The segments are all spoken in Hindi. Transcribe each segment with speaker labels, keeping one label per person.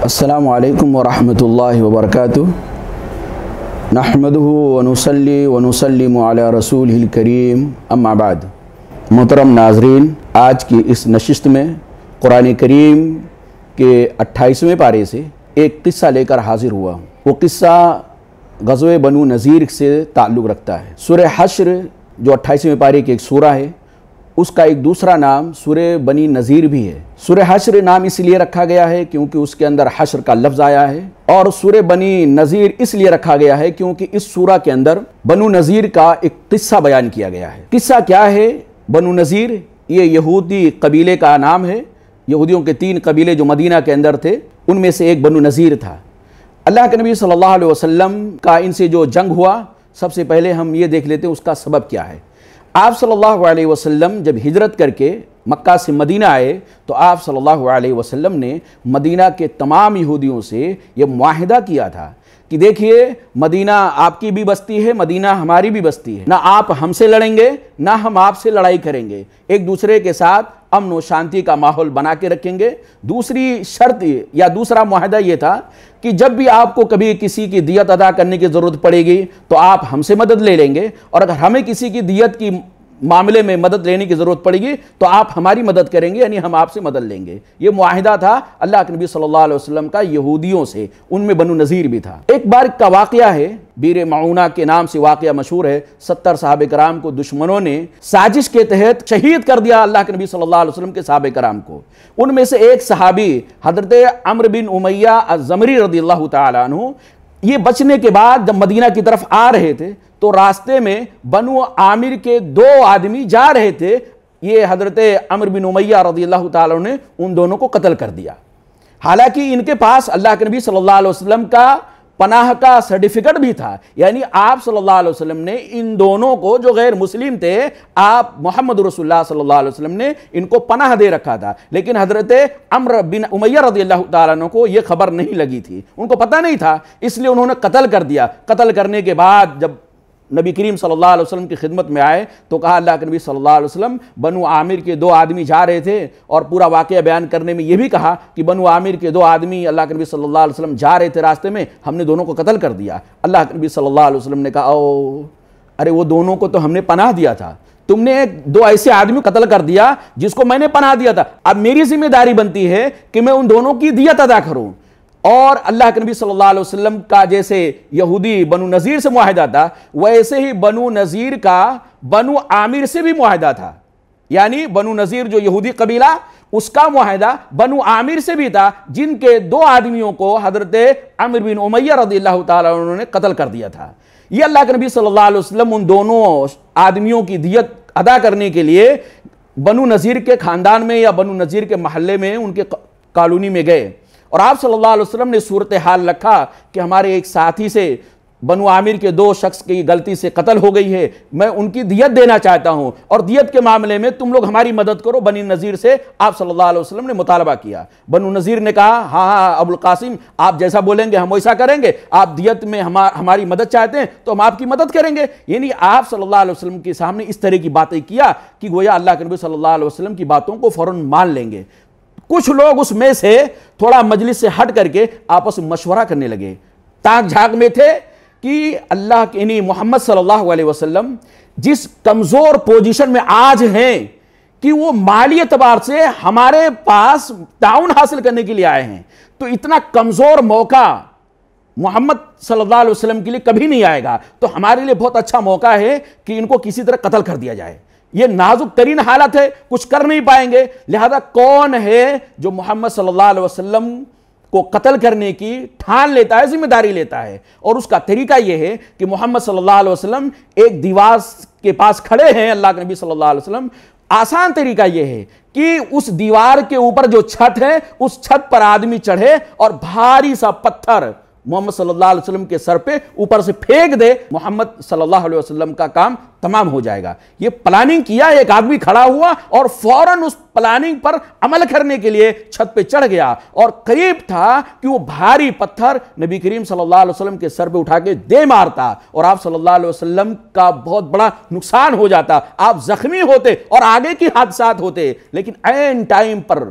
Speaker 1: अस्सलामु अलैकुम वरहमतुल्लाहि वबरकातुहू नहमदुहु व नुसल्ली व नुसल्लिमु अला रसूलिल करीम अम्मा बाद। मोहतरम नाज़रीन, आज की इस नशिस्त में कुरान करीम के 28वें पारे से एक किस्सा लेकर हाजिर हुआ हूँ। वो किस्सा ग़ज़वे बनु नज़ीर से ताल्लुक़ रखता है। सूरह हश्र जो 28वें पारे की एक सूरा है, उसका एक दूसरा नाम सूरह बनी नज़ीर भी है। सूरह हश्र नाम इसलिए रखा गया है क्योंकि उसके अंदर हश्र का लफ्ज़ आया है, और सूरह बनी नज़ीर इसलिए रखा गया है क्योंकि इस सूरा के अंदर बनु नज़ीर का एक किस्सा बयान किया गया है। किस्सा क्या है? बनु नज़ीर ये यहूदी कबीले का नाम है। यहूदियों के 3 कबीले जो मदीना के अंदर थे, उनमें से एक बनु नज़ीर था। अल्लाह के नबी सल्लल्लाहु अलैहि वसल्लम का इनसे जो जंग हुआ, सबसे पहले हम ये देख लेते हैं उसका सबब क्या है। आप सल्लल्लाहु अलैहि वसल्लम जब हिजरत करके मक्का से मदीना आए तो आप सल्लल्लाहु अलैहि वसल्लम ने मदीना के तमाम यहूदियों से ये मुआहिदा किया था कि देखिए, मदीना आपकी भी बस्ती है, मदीना हमारी भी बस्ती है, ना आप हमसे लड़ेंगे ना हम आपसे लड़ाई करेंगे, एक दूसरे के साथ अमन और शांति का माहौल बना के रखेंगे। दूसरी शर्त या दूसरा मुआहिदा ये था कि जब भी आपको कभी किसी की दियत अदा करने की ज़रूरत पड़ेगी तो आप हमसे मदद ले लेंगे, और अगर हमें किसी की दियत की मामले में मदद लेने की ज़रूरत पड़ेगी तो आप हमारी मदद करेंगे, यानी हम आपसे मदद लेंगे। ये मुआहिदा था अल्लाह के नबी सल्लल्लाहु अलैहि वसल्लम का यहूदियों से, उनमें बनु नज़ीर भी था। एक बार का वाक़या है, बीर मऊना के नाम से वाक़या मशहूर है। 70 सहाबे कराम को दुश्मनों ने साजिश के तहत शहीद कर दिया, अल्लाह के नबी सल्लल्लाहु अलैहि वसल्लम के सहाबे कराम को। उनमें से एक सहाबी हज़रत अम्र बिन उमैया अज़्ज़मरी रज़ियल्लाहु ताला अन्हु, ये बचने के बाद जब मदीना की तरफ आ रहे थे तो रास्ते में बनु आमिर के 2 आदमी जा रहे थे। ये हज़रत अम्र बिन उमैया रज़ियल्लाहु ताला ने उन दोनों को कत्ल कर दिया। हालांकि इनके पास अल्लाह के नबी सल्लल्लाहु अलैहि वसल्लम का पनाह का सर्टिफिकेट भी था, यानी आप सल्लल्लाहु अलैहि वसल्लम ने इन दोनों को, जो गैर मुस्लिम थे, आप मोहम्मद रसूलुल्लाह सल्लल्लाहु अलैहि वसल्लम ने इनको पनाह दे रखा था। लेकिन हज़रत अम्र बिन उमैया रज़ियल्लाहु ताला अन्हु को यह खबर नहीं लगी थी, उनको पता नहीं था, इसलिए उन्होंने कत्ल कर दिया। कत्ल करने के बाद जब नबी करीम सल्लल्लाहु अलैहि वसल्लम की खिदमत में आए तो कहा, अल्लाह के नबी सल्लल्लाहु अलैहि वसल्लम, बनु आमिर के 2 आदमी जा रहे थे, और पूरा वाक़या बयान करने में यह भी कहा कि बनु आमिर के 2 आदमी अल्लाह के नबी सल्लल्लाहु अलैहि वसल्लम जा रहे थे रास्ते में, हमने दोनों को कत्ल कर दिया। अल्लाह के नबी सल्लल्लाहु अलैहि वसल्लम ने कहा, ओ अरे, वो दोनों को तो हमने पनाह दिया था, तुमने 2 ऐसे आदमी कत्ल कर दिया जिसको मैंने पनाह दिया था। अब मेरी जिम्मेदारी बनती है कि मैं उन दोनों की दियत अदा करूं। और अल्लाह के नबी सल्लल्लाहु अलैहि वसल्लम का जैसे यहूदी बनु नज़ीर से मुआहिदा था, वैसे ही बनु नज़ीर का बनु आमिर से भी मुआहिदा था। यानी बनु नज़ीर जो यहूदी कबीला, उसका मुआहिदा बनु आमिर से भी था, जिनके 2 आदमियों को हज़रत अम्र बिन उमैया रज़ियल्लाहु ताला उन्होंने कत्ल कर दिया था। ये अल्लाह के नबी सल्लल्लाहु अलैहि वसल्लम उन दोनों आदमियों की दियत अदा करने के लिए बनु नज़ीर के ख़ानदान में या बनु नज़ीर के महल्ले में, उनके कॉलोनी में गए, और आप सल्लल्लाहु अलैहि वसल्लम ने सूरत हाल रखा कि हमारे एक साथी से बनु आमिर के 2 शख्स की गलती से कत्ल हो गई है, मैं उनकी दियत देना चाहता हूं, और दियत के मामले में तुम लोग हमारी मदद करो। बनी नज़ीर से आप सल्लल्लाहु अलैहि वसल्लम ने मुतालबा किया। बनु नज़ीर ने कहा, हाँ हाँ अबुल कासिम, आप जैसा बोलेंगे हम वैसा करेंगे, आप दियत में हमारी मदद चाहते हैं तो हम आपकी मदद करेंगे। यानी आप सल्लल्लाहु अलैहि वसल्लम के सामने इस तरह की बातें किया कि गोया अल्लाह के नबी सल्लल्लाहु अलैहि वसल्लम की बातों को फौरन मान लेंगे। कुछ लोग उसमें से थोड़ा मजलिस से हट करके आपस में मशवरा करने लगे, ताक झाक में थे कि अल्लाह के यानी मोहम्मद सल्लल्लाहु अलैहि वसल्लम जिस कमजोर पोजीशन में आज हैं कि वो माली एतबार से हमारे पास ताउन हासिल करने के लिए आए हैं, तो इतना कमजोर मौका मोहम्मद सल्लल्लाहु अलैहि वसल्लम के लिए कभी नहीं आएगा, तो हमारे लिए बहुत अच्छा मौका है कि इनको किसी तरह कत्ल कर दिया जाए। ये नाजुक तरीन हालत है, कुछ कर नहीं पाएंगे, लिहाजा कौन है जो मोहम्मद सल्लल्लाहु अलैहि वसल्लम को कत्ल करने की ठान लेता है, जिम्मेदारी लेता है। और उसका तरीका यह है कि मोहम्मद सल्लल्लाहु अलैहि वसल्लम एक दीवार के पास खड़े हैं, अल्लाह के नबी सल्लल्लाहु अलैहि वसल्लम। आसान तरीका यह है कि उस दीवार के ऊपर जो छत है, उस छत पर आदमी चढ़े और भारी सा पत्थर मोहम्मद सल्लल्लाहु अलैहि वसल्लम के सर पे ऊपर से फेंक दे, मोहम्मद सल्लल्लाहु अलैहि वसल्लम का काम तमाम हो जाएगा। ये प्लानिंग किया, एक आदमी खड़ा हुआ और फौरन उस प्लानिंग पर अमल करने के लिए छत पे चढ़ गया, और करीब था कि वो भारी पत्थर नबी करीम सल्लल्लाहु अलैहि वसल्लम के सर पे उठा के दे मारता, और आप सल्लल्लाहु अलैहि वसल्लम का बहुत बड़ा नुकसान हो जाता, आप जख्मी होते और आगे की हादसात होते। लेकिन ऐन टाइम पर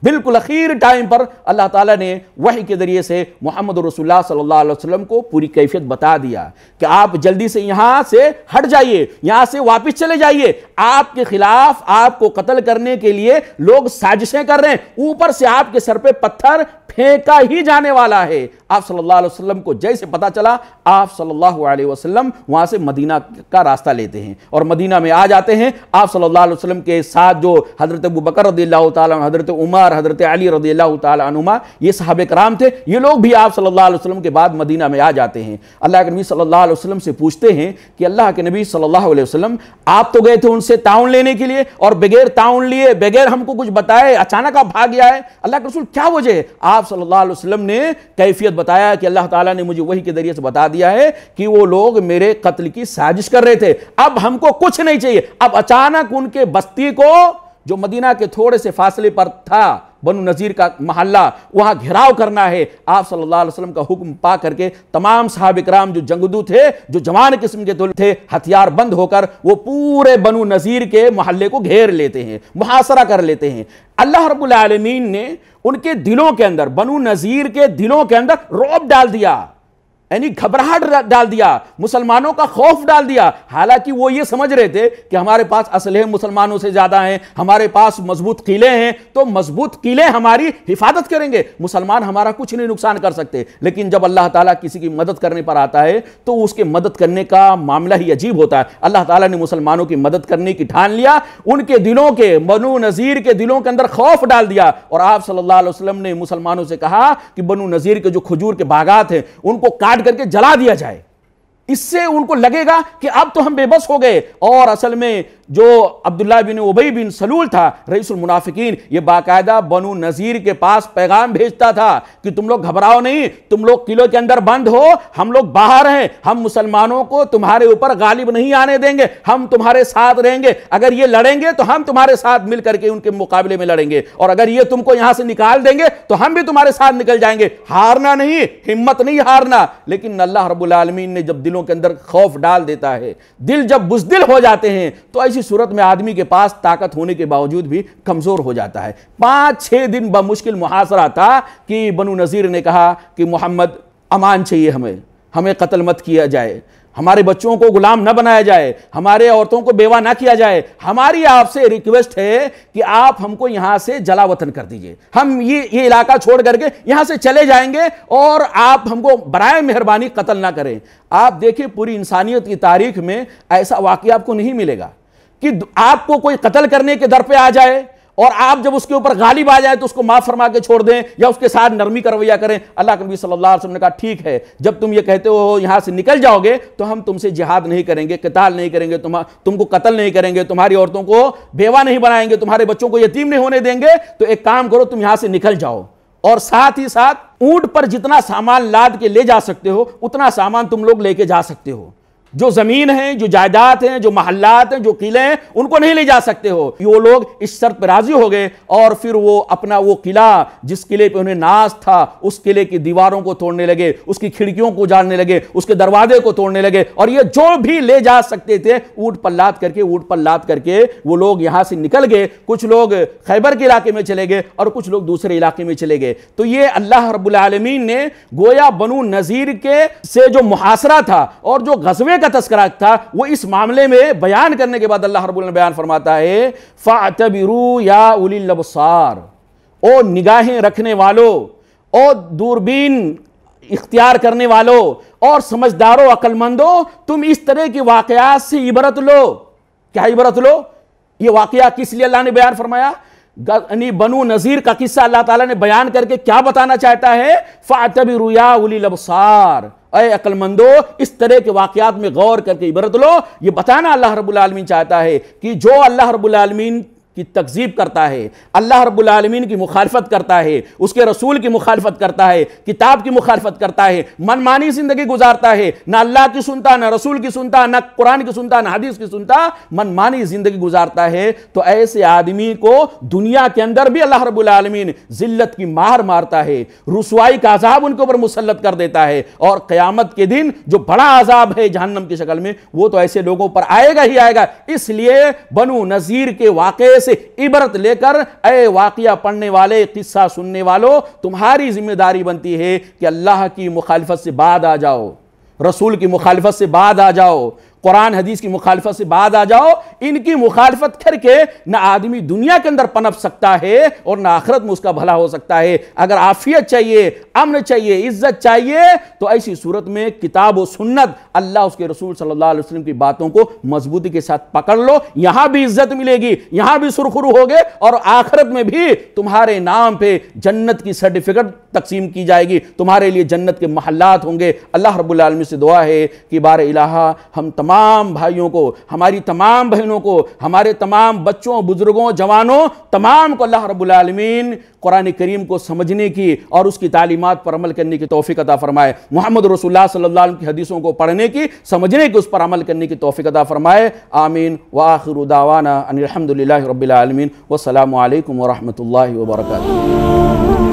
Speaker 1: बिल्कुल आखिर टाइम पर अल्लाह ताला ने वही के जरिए से मोहम्मद रसूलुल्लाह सल्लल्लाहु अलैहि वसल्लम को पूरी कैफियत बता दिया कि आप जल्दी से यहां से हट जाइए, यहां से वापस चले जाइए, आपके खिलाफ आपको कत्ल करने के लिए लोग साजिशें कर रहे हैं, ऊपर से आपके सर पे पत्थर फेंका ही जाने वाला है। आप सल्लल्लाहु अलैहि वसल्लम को जैसे पता चला, आप सल्लल्लाहु अलैहि वसल्लम वहां से मदीना का रास्ता लेते हैं और मदीना में आ जाते हैं। आप सल्लल्लाहु अलैहि वसल्लम के साथ जो हजरत अबू बकर रज़ियल्लाहु ताला, हजरत उमर, हजरत अली रज़ियल्लाहु ताला अन्हुमा, ये सहाबे कराम थे, ये लोग भी आप सल्लल्लाहु अलैहि वसल्लम के बाद मदीना में आ जाते हैं। अल्लाह के नबी सल्लल्लाहु अलैहि वसल्लम से पूछते हैं कि अल्लाह के नबी सल्लल्लाहु अलैहि वसल्लम, आप तो गए थे उनसे ताउन लेने के लिए और बगैर ताउन लिए, बगैर हमको कुछ बताए अचानक आप भाग गया है, अल्लाह के रसूल क्या वजह है? आप सल्लल्लाहु अलैहि वसल्लम ने कैफियत बताया कि अल्लाह ताला ने मुझे वही के जरिए से बता दिया है कि वो लोग मेरे कत्ल की साजिश कर रहे थे, अब हमको कुछ नहीं चाहिए। अब अचानक उनके बस्ती को, जो मदीना के थोड़े से फासले पर था, बनु नज़ीर का मोहल्ला, वहां घेराव करना है। आप सल्लल्लाहु अलैहि वसल्लम का हुक्म पा करके तमाम सहाबे किराम जो जंगजू थे, जो जवान किस्म के थे, हथियार बंद होकर वो पूरे बनु नज़ीर के मोहल्ले को घेर लेते हैं, मुहासरा कर लेते हैं। अल्लाह रब्बुल आलमीन ने उनके दिलों के अंदर, बनु नज़ीर के दिलों के अंदर रौब डाल दिया, यानी घबराहट डाल दिया, मुसलमानों का खौफ डाल दिया। हालांकि वो ये समझ रहे थे कि हमारे पास असलहे मुसलमानों से ज्यादा हैं, हमारे पास मजबूत किले हैं, तो मजबूत किले हमारी हिफाजत करेंगे, मुसलमान हमारा कुछ नहीं नुकसान कर सकते। लेकिन जब अल्लाह ताला किसी की मदद करने पर आता है तो उसके मदद करने का मामला ही अजीब होता है। अल्लाह ताला ने मुसलमानों की मदद करने की ठान लिया, उनके दिलों के, बनु नज़ीर के दिलों के अंदर खौफ डाल दिया और आप सल्लल्लाहु अलैहि वसल्लम ने मुसलमानों से कहा कि बनु नज़ीर के जो खजूर के बागात हैं उनको काट करके जला दिया जाए, इससे उनको लगेगा कि अब तो हम बेबस हो गए। और असल में जो अब्दुल्लाह बिन उबई बिन सलूल था, रईसुल मुनाफिकीन, ये बाकायदा बनु नज़ीर के पास पैगाम भेजता था कि तुम लोग घबराओ नहीं, तुम लोग किलों के अंदर बंद हो, हम लोग बाहर हैं, हम मुसलमानों को तुम्हारे ऊपर गालिब नहीं आने देंगे, हम तुम्हारे साथ रहेंगे, अगर ये लड़ेंगे तो हम तुम्हारे साथ मिल करके उनके मुकाबले में लड़ेंगे, और अगर ये तुमको यहां से निकाल देंगे तो हम भी तुम्हारे साथ निकल जाएंगे। हारना नहीं, हिम्मत नहीं हारना। लेकिन अल्लाह रब्बुल आलमीन ने जब दिलों के अंदर खौफ डाल देता है, दिल जब बुज़दिल हो जाते हैं, तो ऐसी सूरत में आदमी के पास ताकत होने के बावजूद भी कमजोर हो जाता है। 5-6 दिन बमुश्किल मुहासरा था कि बनु नज़ीर ने कहा कि मोहम्मद अमान चाहिए, हमें कत्ल मत किया जाए, हमारे बच्चों को गुलाम न बनाया जाए, हमारे औरतों को बेवा ना किया जाए, हमारी आपसे रिक्वेस्ट है कि आप हमको यहां से जला वतन कर दीजिए, हम ये इलाका छोड़ करके यहां से चले जाएंगे और आप हमको बराए मेहरबानी कत्ल ना करें। आप देखिए पूरी इंसानियत की तारीख में ऐसा वाकया आपको नहीं मिलेगा कि आपको कोई कत्ल करने के दर पे आ जाए और आप जब उसके ऊपर गालिब आ जाए तो उसको माफ फरमा के छोड़ दें या उसके साथ नरमी का रवैया करें। अल्लाह के नबी सल्लल्लाहु अलैहि वसल्लम ने कहा ठीक है, जब तुम ये कहते हो यहां से निकल जाओगे तो हम तुमसे जिहाद नहीं करेंगे, क़िताल नहीं करेंगे, तुमको कत्ल नहीं करेंगे, तुम्हारी औरतों को बेवा नहीं बनाएंगे, तुम्हारे बच्चों को यतीम नहीं होने देंगे, तो एक काम करो तुम यहां से निकल जाओ और साथ ही साथ ऊंट पर जितना सामान लाद के ले जा सकते हो उतना सामान तुम लोग लेके जा सकते हो। जो जमीन है, जो जायदाद हैं, जो महल्लात हैं, जो किले हैं, उनको नहीं ले जा सकते हो। वो लोग इस शर्त पर राजी हो गए और फिर वो अपना वो किला जिस किले पे उन्हें नाज था उस किले की दीवारों को तोड़ने लगे, उसकी खिड़कियों को उजाड़ने लगे, उसके दरवाजे को तोड़ने लगे और ये जो भी ले जा सकते थे ऊंट पर लाद करके वो लोग यहां से निकल गए। कुछ लोग खैबर के इलाके में चले गए और कुछ लोग दूसरे इलाके में चले गए। तो ये अल्लाह रब्बुल आलमीन ने गोया बनु नज़ीर के से जो मुहासरा था और जो गज़वे का तस्करा था वो इस मामले में बयान करने के बाद अल्लाह रब्बुल बयान फरमाता है फ़अतबिरू या उलिल अबसार, ओ निगाहें रखने वालों, ओ दूरबीन इख्तियार करने वालों और समझदारों, अक्लमंदों, तुम इस तरह के वाकयात से इबरत लो। क्या इबरत लो? ये वाकया किस लिए अल्लाह ने बयान फरमाया? बनु नज़ीर का किस्सा अल्लाह ताला ने बयान करके क्या बताना चाहता है? फ़अतबिरू या उलिल अबसार, ऐ अक्लमंदो इस तरह के वाकयात में गौर करके इबरत लो। ये बताना अल्लाह रब्बुल आलमीन चाहता है कि जो अल्लाह रब्बुल आलमीन की तकज़ीब करता है, अल्लाह रब्बुल आलमीन की मुखालफत करता है, उसके रसूल की मुखालफत करता है, किताब की मुखालफत करता है, मनमानी जिंदगी गुजारता है, ना अल्लाह की सुनता, ना रसूल की सुनता, ना कुरान की सुनता, ना हदीस की सुनता, मनमानी जिंदगी गुजारता है, तो ऐसे आदमी को दुनिया के अंदर भी अल्लाह रब्बुल आलमीन जिल्लत की मार मारता है, रुसवाई का अजाब उनके ऊपर मुसल्लत कर देता है और क़यामत के दिन जो बड़ा अजाब है जहन्नम की शक्ल में वो तो ऐसे लोगों पर आएगा ही आएगा। इसलिए बनु नज़ीर के वाक़े से से इबरत लेकर ऐ वाक़िया पढ़ने वाले, किस्सा सुनने वालों, तुम्हारी जिम्मेदारी बनती है कि अल्लाह की मुखालिफत से बाद आ जाओ, रसूल की मुखालिफत से बाद आ जाओ, कुरान हदीस की मुखालिफत से बाद आ जाओ। इनकी मुखालिफत करके न आदमी दुनिया के अंदर पनप सकता है और न आखिरत में उसका भला हो सकता है। अगर आफियत चाहिए, अमन चाहिए, इज्जत चाहिए, तो ऐसी सूरत में किताब और सुन्नत, अल्लाह उसके रसूल सल्लल्लाहु अलैहि वसल्लम की बातों को मजबूती के साथ पकड़ लो। यहां भी इज्जत मिलेगी, यहां भी सुरखुरु होगे और आखिरत में भी तुम्हारे नाम पे जन्नत की सर्टिफिकेट तकसीम की जाएगी, तुम्हारे लिए जन्नत के महल्लात होंगे। अल्लाह रब्बुल आलमीन से दुआ है कि बार इलाहा हम तमाम भाइयों को, हमारी तमाम बहनों को, हमारे तमाम बच्चों, बुजुर्गों, जवानों, तमाम को अल्लाह रब्बुल आलमीन कुरान करीम को समझने की और उसकी तालीमात पर अमल करने की तौफीक अता फरमाए। मोहम्मद रसूलुल्लाह सल्लल्लाहु अलैहि वसल्लम की हदीसों को पढ़ने की, समझने की, उस पर अमल करने की तौफीक अता फरमाए। आमीन व आखिरु दावाना अनिल हम्दुलिल्लाहि रब्बिल आलमीन। वस्सलामु अलैकुम व रहमतुल्लाहि व बरकातुहू।